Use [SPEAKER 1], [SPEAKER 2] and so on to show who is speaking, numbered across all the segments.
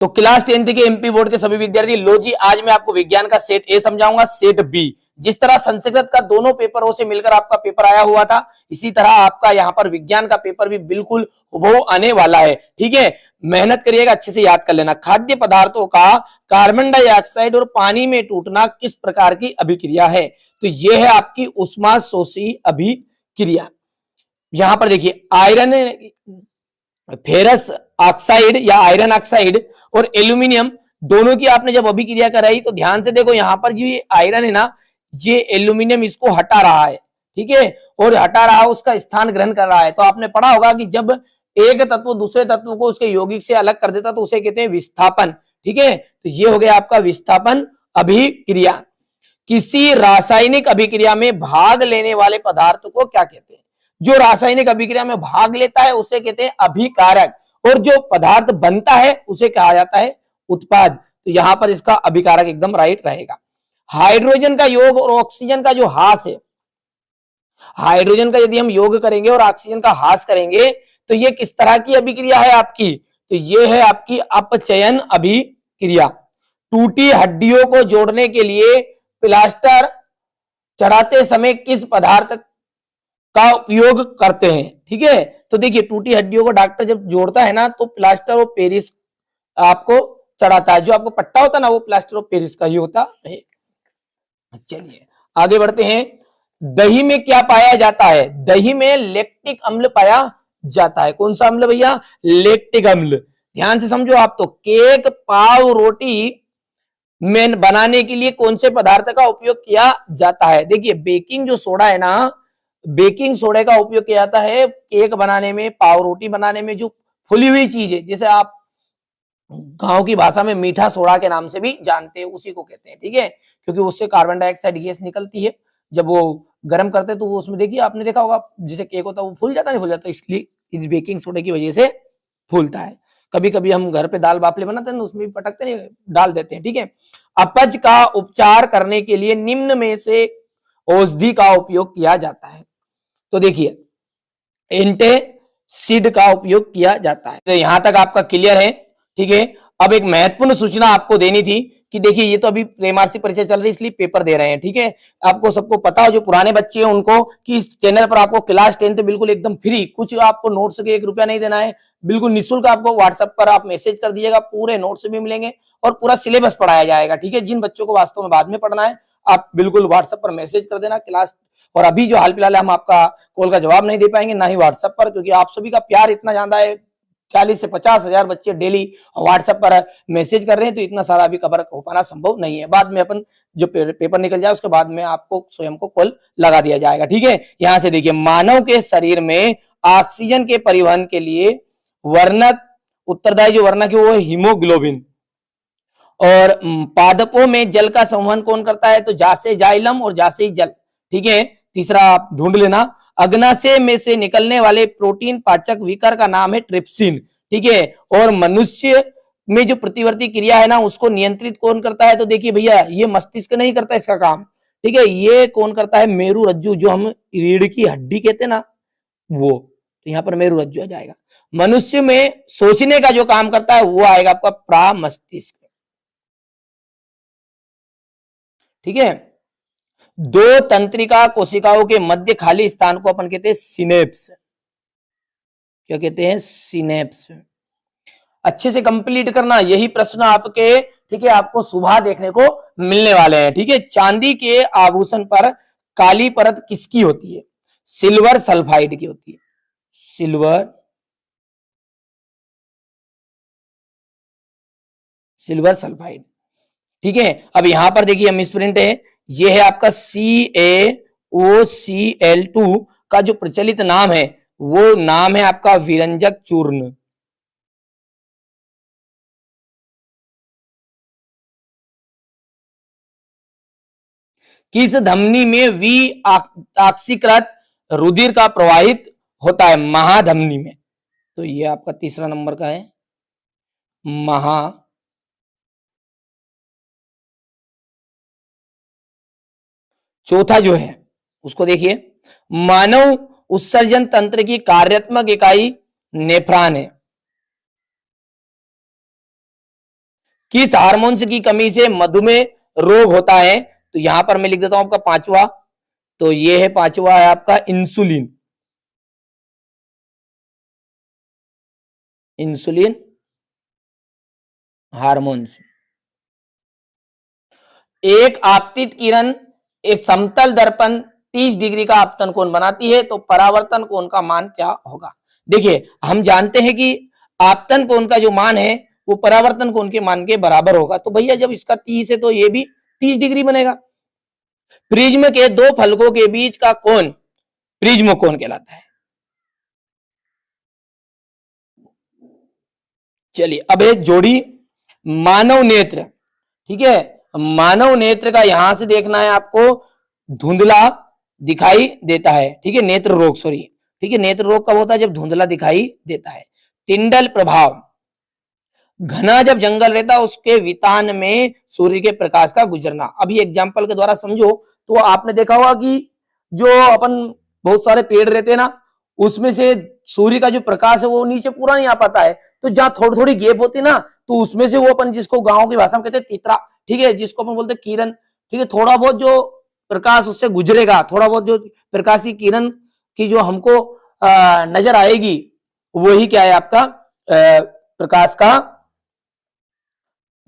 [SPEAKER 1] तो class 10th के MP board के सभी विद्यार्थी, लो जी आज मैं आपको विज्ञान का सेट ए समझाऊंगा, सेट बी। जिस तरह संस्कृत का दोनों पेपरों से मिलकर आपका पेपर आया हुआ था, इसी तरह आपका यहाँ पर विज्ञान का पेपर भी बिल्कुल वो आने वाला है। ठीक है, मेहनत करिएगा, अच्छे से याद कर लेना। खाद्य पदार्थों का कार्बन डाइऑक्साइड और पानी में टूटना किस प्रकार की अभिक्रिया है? तो ये है आपकी उष्माशोषी अभिक्रिया। यहां पर देखिए आयरन, फेरस ऑक्साइड या आयरन ऑक्साइड और एल्यूमिनियम दोनों की आपने जब अभिक्रिया कराई तो ध्यान से देखो, यहां पर जो ये आयरन है ना, ये एल्यूमिनियम इसको हटा रहा है। ठीक है, और हटा रहा है, उसका स्थान ग्रहण कर रहा है। तो आपने पढ़ा होगा कि जब एक तत्व दूसरे तत्व को उसके यौगिक से अलग कर देता तो उसे कहते हैं विस्थापन। ठीक है, तो ये हो गया आपका विस्थापन अभिक्रिया। किसी रासायनिक अभिक्रिया में भाग लेने वाले पदार्थ को क्या कहते हैं? जो रासायनिक अभिक्रिया में भाग लेता है उसे कहते हैं अभिकारक, और जो पदार्थ बनता है उसे कहा जाता है उत्पाद। तो यहां पर इसका अभिकारक एकदम राइट रहेगा। हाइड्रोजन का योग और ऑक्सीजन का जो हास है, हाइड्रोजन का यदि हम योग करेंगे और ऑक्सीजन का हास करेंगे तो ये किस तरह की अभिक्रिया है आपकी? तो ये है आपकी अपचयन अभिक्रिया। टूटी हड्डियों को जोड़ने के लिए प्लास्टर चढ़ाते समय किस पदार्थ का उपयोग करते हैं? ठीक है, तो देखिए टूटी हड्डियों को डॉक्टर जब जोड़ता है ना तो प्लास्टर ऑफ पेरिस आपको चढ़ाता है। जो आपको पट्टा होता है ना वो प्लास्टर ऑफ पेरिस का ही होता है। चलिए आगे बढ़ते हैं। दही में क्या पाया जाता है? दही में लैक्टिक अम्ल पाया जाता है। कौन सा अम्ल भैया? लैक्टिक अम्ल। ध्यान से समझो आप, तो केक, पाव, रोटी में बनाने के लिए कौन से पदार्थ का उपयोग किया जाता है? देखिए बेकिंग जो सोडा है ना, बेकिंग सोडे का उपयोग किया जाता है केक बनाने में, पाव रोटी बनाने में। जो फुली हुई चीज है जिसे आप गांव की भाषा में मीठा सोडा के नाम से भी जानते हैं, उसी को कहते हैं। ठीक है, क्योंकि उससे कार्बन डाइऑक्साइड गैस निकलती है, जब वो गर्म करते हैं तो वो उसमें देखिए आपने देखा होगा जैसे केक होता है वो फूल जाता नहीं, फूल जाता, इसलिए इस बेकिंग सोडे की वजह से फूलता है। कभी कभी हम घर पे दाल बाफले बनाते हैं उसमें भी पटकते नहीं, डाल देते हैं। ठीक है, अपच का उपचार करने के लिए निम्न में से औषधि का उपयोग किया जाता है? तो देखिए एंटेसिड का उपयोग किया जाता है। तो यहां तक आपका क्लियर है। ठीक है, अब एक महत्वपूर्ण सूचना आपको देनी थी कि देखिए ये तो अभी प्रेमार्सी परीक्षा चल रही है इसलिए पेपर दे रहे हैं। ठीक है, आपको सबको पता हो, जो पुराने बच्चे हैं उनको, कि इस चैनल पर आपको क्लास 10 बिल्कुल एकदम फ्री, कुछ आपको नोट्स के 1 रुपया नहीं देना है, बिल्कुल निःशुल्क आपको व्हाट्सएप पर आप मैसेज कर दीजिएगा, पूरे नोट्स भी मिलेंगे और पूरा सिलेबस पढ़ाया जाएगा। ठीक है, जिन बच्चों को वास्तव में बाद में पढ़ना है आप बिल्कुल व्हाट्सएप पर मैसेज कर देना क्लास। और अभी जो हाल फिलहाल हम आपका कॉल का जवाब नहीं दे पाएंगे, ना ही व्हाट्सएप पर, क्योंकि आप सभी का प्यार इतना ज्यादा है। 40 से 50 हजार बच्चे डेली व्हाट्सएप पर मैसेज कर रहे हैं, तो इतना सारा अभी कवर हो पाना संभव नहीं है। बाद में अपन जो पेपर निकल जाए उसके बाद में आपको स्वयं को कॉल लगा दिया जाएगा। ठीक है, यहां से देखिए मानव के शरीर में ऑक्सीजन के परिवहन के लिए वर्णक उत्तरदायी जो वर्णक है वो है हीमोग्लोबिन। और पादपों में जल का संवहन कौन करता है? तो जासे जाइलम और जासे जल। ठीक है, तीसरा आप ढूंढ लेना। अग्नाशय में से निकलने वाले प्रोटीन पाचक विकर का नाम है ट्रिप्सिन। ठीक है, और मनुष्य में जो प्रतिवर्ती क्रिया है ना उसको नियंत्रित कौन करता है? तो देखिए भैया ये मस्तिष्क नहीं करता इसका काम। ठीक है, ये कौन करता है? मेरु रज्जु, जो हम रीढ़ की हड्डी कहते हैं ना वो। तो यहाँ पर मेरु रज्जु आ जाएगा। मनुष्य में सोचने का जो काम करता है वो आएगा आपका प्रामस्तिष्क। ठीक है, दो तंत्रिका कोशिकाओं के मध्य खाली स्थान को अपन कहते हैं सिनेप्स। क्या कहते हैं? सिनेप्स। अच्छे से कंप्लीट करना, यही प्रश्न आपके, ठीक है, आपको सुबह देखने को मिलने वाले हैं। ठीक है, चांदी के आभूषण पर काली परत किसकी होती है? सिल्वर सल्फाइड की होती है। Silver sulphide. ठीक है, अब यहां पर देखिए हम स्टूडेंट है, ये है आपका CaOCl2 का जो प्रचलित नाम है वो नाम है आपका विरंजक चूर्ण। किस धमनी में ऑक्सीकृत रुधिर का प्रवाहित होता है? महाधमनी में। तो ये आपका तीसरा नंबर का है, महा। चौथा जो है उसको देखिए, मानव उत्सर्जन तंत्र की कार्यात्मक इकाई नेफ्रॉन है। किस हार्मोन्स की कमी से मधुमेह रोग होता है? तो यहां पर मैं लिख देता हूं आपका पांचवा, तो ये है पांचवा है आपका इंसुलिन। Insulin hormones. एक आपतित किरण एक समतल दर्पण 30 डिग्री का आपतन कोण बनाती है, तो परावर्तन कोण का मान क्या होगा? देखिए हम जानते हैं कि आपतन कोण का जो मान है वो परावर्तन कोण के मान के बराबर होगा, तो भैया जब इसका 30 है तो ये भी 30 डिग्री बनेगा। प्रिज्म के दो फलकों के बीच का कोण प्रिज्म कोण कहलाता है। चलिए अब है जोड़ी मानव नेत्र। ठीक है, मानव नेत्र का यहां से देखना है आपको, धुंधला दिखाई देता है। ठीक है, नेत्र रोग, सॉरी, ठीक है, नेत्र रोग कब होता है? जब धुंधला दिखाई देता है। टिंडल प्रभाव, घना जब जंगल रहता है उसके वितान में सूर्य के प्रकाश का गुजरना। अभी एग्जाम्पल के द्वारा समझो तो आपने देखा होगा कि जो अपन बहुत सारे पेड़ रहते हैं ना, उसमें से सूर्य का जो प्रकाश है वो नीचे पूरा नहीं आ पाता है, तो जहां थोड़ी थोड़ी गैप होती है ना, तो उसमें से वो अपन जिसको गांव की भाषा में कहते हैं तितरा, ठीक है, जिसको अपन बोलते हैं किरण, ठीक है, थोड़ा बहुत जो प्रकाश उससे गुजरेगा, थोड़ा बहुत जो प्रकाश की किरण की जो हमको नजर आएगी, वही क्या है आपका प्रकाश का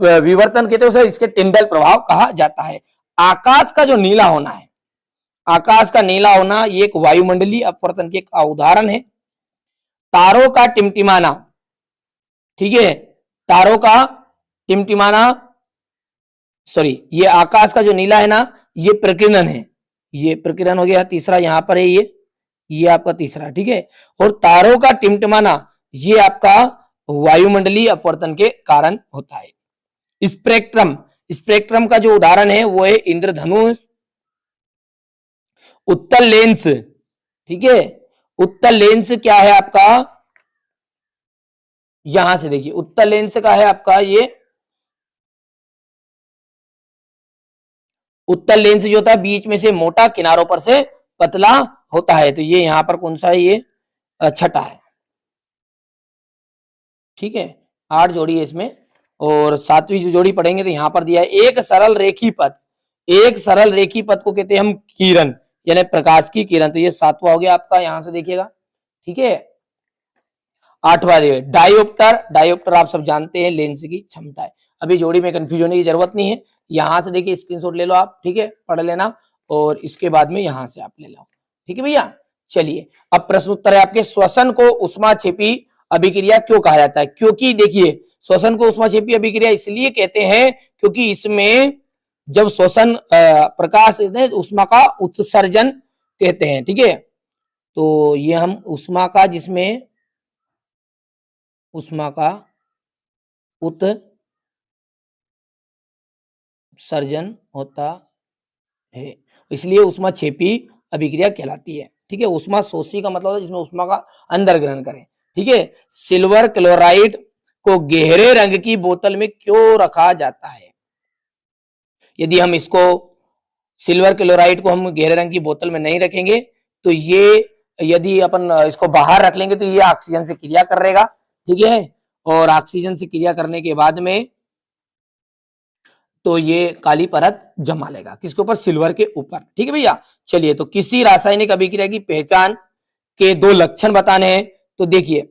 [SPEAKER 1] विवर्तन कहते हैं उसे, इसके टिंडल प्रभाव कहा जाता है। आकाश का जो नीला होना है, आकाश का नीला होना ये एक वायुमंडलीय अपवर्तन के उदाहरण है। तारों का टिमटिमाना, ठीक है, तारों का टिमटिमाना, सॉरी, ये आकाश का जो नीला है ना, ये प्रकीर्णन है, ये प्रकीर्णन हो गया। तीसरा यहां पर है ये आपका तीसरा, ठीक है। और तारों का टिमटिमाना ये आपका वायुमंडलीय अपवर्तन के कारण होता है। स्पेक्ट्रम, स्पेक्ट्रम का जो उदाहरण है वो है इंद्रधनुष, उत्तल लेंस, ठीक है, उत्तल लेंस क्या है आपका, यहां से देखिए उत्तल लेंस का है आपका ये उत्तल लेंस जो होता है बीच में से मोटा, किनारों पर से पतला होता है, तो ये यहां पर कौन सा है, ये छठा है। ठीक है, 8 जोड़ी है इसमें, और 7वीं जो जोड़ी पढ़ेंगे तो यहां पर दिया है एक सरल रेखी पथ। एक सरल रेखी पथ को कहते हैं हम किरण, यानी प्रकाश की किरण, तो ये 7वां हो गया आपका, यहां से देखिएगा। ठीक है, 8वां डायोप्टर। डायोप्टर आप सब जानते हैं लेंस की क्षमता है। अभी जोड़ी में कंफ्यूज होने की जरूरत नहीं है, यहां से देखिए स्क्रीनशॉट ले लो आप, ठीक है, पढ़ लेना, और इसके बाद में यहां से आप ले लो। ठीक है भैया, चलिए अब प्रश्न उत्तर है आपके। श्वसन को उष्माक्षेपी अभिक्रिया क्यों कहा जाता है? क्योंकि देखिए श्वसन को उष्माक्षेपी अभिक्रिया इसलिए कहते हैं क्योंकि इसमें जब श्वसन प्रकाश उष्मा का उत्सर्जन कहते हैं, ठीक है, तो ये हम उष्मा का, जिसमें उष्मा का उत्सर्जन होता है, इसलिए उष्मा छेपी अभिक्रिया कहलाती है। ठीक है, उष्मा शोषी का मतलब है जिसमें उष्मा का अंदर ग्रहण करें। ठीक है, सिल्वर क्लोराइड को गहरे रंग की बोतल में क्यों रखा जाता है? यदि हम इसको सिल्वर क्लोराइड को हम गहरे रंग की बोतल में नहीं रखेंगे तो ये, यदि अपन इसको बाहर रख लेंगे तो ये ऑक्सीजन से क्रिया करेगा, ठीक है, और ऑक्सीजन से क्रिया करने के बाद में तो ये काली परत जमा लेगा, किसके ऊपर? सिल्वर के ऊपर। ठीक है भैया, चलिए तो किसी रासायनिक अभिक्रिया की पहचान के 2 लक्षण बताने हैं, तो देखिए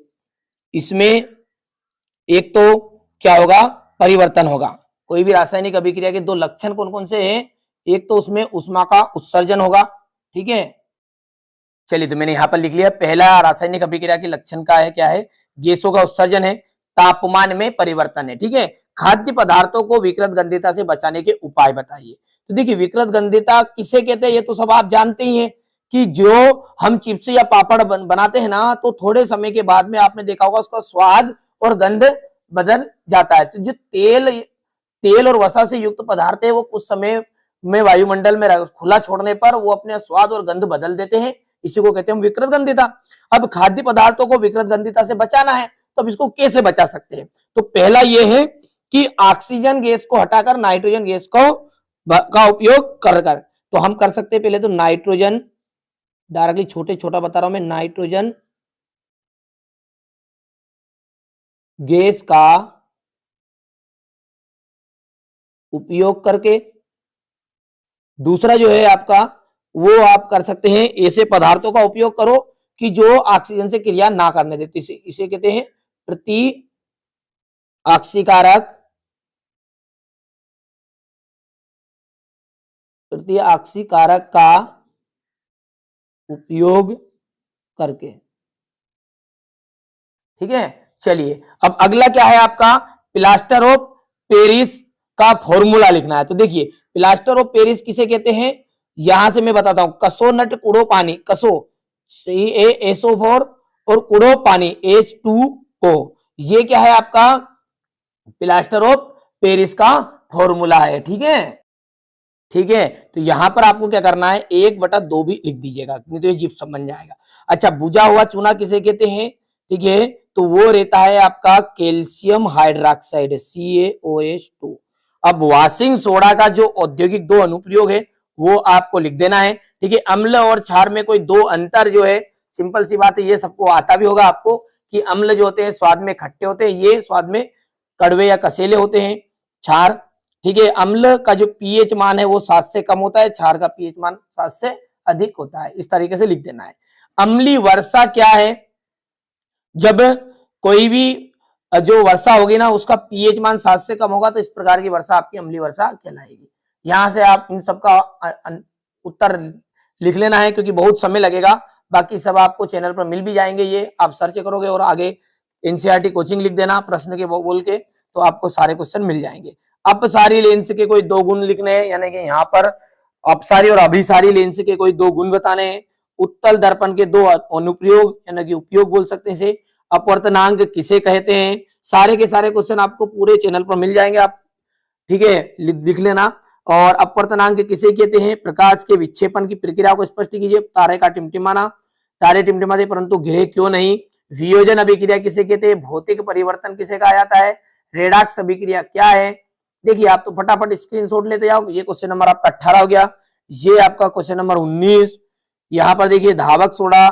[SPEAKER 1] इसमें एक तो क्या होगा, परिवर्तन होगा। कोई भी रासायनिक अभिक्रिया के 2 लक्षण कौन कौन से हैं? एक तो उसमें उष्मा का उत्सर्जन होगा, ठीक है, चलिए तो मैंने यहां पर लिख लिया। पहला रासायनिक अभिक्रिया के लक्षण का है, क्या है? गैसों का उत्सर्जन है, तापमान में परिवर्तन है। ठीक है, खाद्य पदार्थों को विकृत गंधीयता से बचाने के उपाय बताइए। तो देखिए विकृत गंधीयता किसे कहते हैं, ये तो सब आप जानते ही हैं कि जो हम चिप्स या पापड़ बनाते हैं ना, तो थोड़े समय के बाद में आपने देखा होगा उसका स्वाद और गंध बदल जाता है। तो जो तेल और वसा से युक्त पदार्थ है वो कुछ समय में वायुमंडल में खुला छोड़ने पर वो अपने स्वाद और गंध बदल देते हैं, इसी को कहते हैं विकृत गंधीयता। अब खाद्य पदार्थों को विकृत गंधीयता से बचाना है, तो अब इसको कैसे बचा सकते हैं? तो पहला यह है कि ऑक्सीजन गैस को हटाकर नाइट्रोजन गैस को का उपयोग कर तो हम कर सकते हैं पहले तो नाइट्रोजन, डायरेक्टली छोटा बता रहा हूं मैं, नाइट्रोजन गैस का उपयोग करके। दूसरा जो है आपका वो आप कर सकते हैं ऐसे पदार्थों का उपयोग करो कि जो ऑक्सीजन से क्रिया ना करने देते, इसे कहते हैं प्रति ऑक्सीकारक, प्रति ऑक्सीकारक का उपयोग करके। ठीक है, चलिए अब अगला क्या है आपका, प्लास्टर ऑफ पेरिस का फॉर्मूला लिखना है। तो देखिए प्लास्टर ऑफ पेरिस किसे कहते हैं, यहां से मैं बताता हूं, कसो नट कुड़ो पानी, कसो CaSO4 और कुड़ो पानी H2O, ये क्या है आपका प्लास्टर ऑफ पेरिस का फॉर्मूला है। ठीक है, ठीक है, तो यहां पर आपको क्या करना है 1/2 भी लिख दीजिएगा, नहीं तो ये जिप्सम बन जाएगा। अच्छा, बुझा हुआ चूना किसे कहते हैं, ठीक है, तो वो रहता है आपका कैल्शियम हाइड्रोक्साइड CaOH2। अब वॉशिंग सोडा का जो औद्योगिक दो अनुप्रयोग है वो आपको लिख देना है। ठीक है, अम्ल और क्षार में कोई दो अंतर जो है, सिंपल सी बात है, ये सबको आता भी होगा आपको कि अम्ल जो होते हैं स्वाद में खट्टे होते हैं, ये स्वाद में कड़वे या कसेले होते हैं क्षार। ठीक है, अम्ल का जो पीएच मान है वो 7 से कम होता है, क्षार का पीएच मान 7 से अधिक होता है। इस तरीके से लिख देना है। अम्लीय वर्षा क्या है, जब कोई भी जो वर्षा होगी ना उसका पीएच मान 7 से कम होगा तो इस प्रकार की वर्षा आपकी अम्लीय वर्षा कहलाएगी। यहां से आप इन सबका उत्तर लिख लेना है क्योंकि बहुत समय लगेगा, बाकी सब आपको चैनल पर मिल भी जाएंगे, ये आप सर्च करोगे और आगे एनसीईआरटी कोचिंग लिख देना प्रश्न के बोल के, तो आपको सारे क्वेश्चन मिल जाएंगे। अपसारी लेंस के कोई दो गुण लिखने हैं, यानी कि यहाँ पर अपसारी और अभिसारी लेंस के कोई दो गुण बताने हैं। उत्तल दर्पण के दो अनुप्रयोग यानी कि उपयोग बोल सकते हैं इसे। अपवर्तनांक किसे कहते हैं, सारे के सारे क्वेश्चन आपको पूरे चैनल पर मिल जाएंगे, आप ठीक है लिख लेना। और अपवर्तनांक किसे कहते हैं, प्रकाश के विक्षेपण की प्रक्रिया को स्पष्ट कीजिए। तारे का टिमटिमाना, तारे टिमटिमाते परंतु घिरे क्यों नहीं। वियोजन अभिक्रिया किसे कहते हैं, भौतिक परिवर्तन किसे कहा जाता है। रेडॉक्स अभिक्रिया क्या है। देखिए आप तो फटाफट स्क्रीनशॉट लेते जाओ, ये क्वेश्चन नंबर आपका 18 हो गया। ये आपका क्वेश्चन नंबर 19, यहाँ पर देखिए धावक सोडा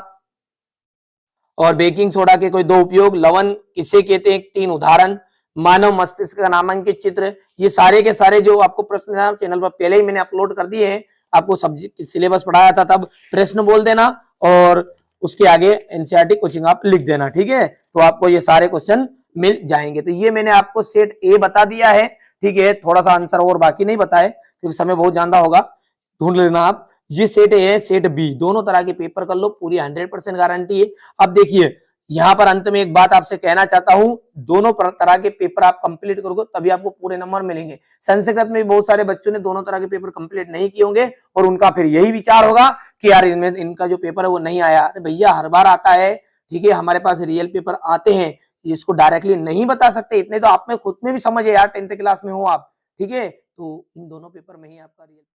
[SPEAKER 1] और बेकिंग सोडा के कोई दो उपयोग। लवण किसे कहते हैं, 3 उदाहरण। मानव मस्तिष्क का नामांकित चित्र। ये सारे के सारे जो आपको प्रश्न है चैनल पर पहले ही मैंने अपलोड कर दिए हैं, आपको सब्जेक्ट सिलेबस पढ़ाया था तब प्रश्न बोल देना और उसके आगे एनसीईआरटी कोचिंग आप लिख देना। ठीक है, तो आपको ये सारे क्वेश्चन मिल जाएंगे। तो ये मैंने आपको सेट ए बता दिया है। ठीक है, थोड़ा सा आंसर और बाकी नहीं बताए क्योंकि समय बहुत ज्यादा होगा, ढूंढ लेना आप। ये सेट ए है, सेट बी, दोनों तरह के पेपर कर लो, पूरी 100% गारंटी है। अब देखिए यहाँ पर अंत में एक बात आपसे कहना चाहता हूं, दोनों तरह के पेपर आप कंप्लीट करोगे तभी आपको पूरे नंबर मिलेंगे। संस्कृत में भी बहुत सारे बच्चों ने दोनों तरह के पेपर कंप्लीट नहीं किए होंगे और उनका फिर यही विचार होगा कि यार इनमें इनका जो पेपर है वो नहीं आया। अरे भैया हर बार आता है, ठीक है, हमारे पास रियल पेपर आते हैं, इसको डायरेक्टली नहीं बता सकते, इतने तो आप में खुद में भी समझ है यार, 10th क्लास में हो आप। ठीक है, तो इन दोनों पेपर में ही आपका रियल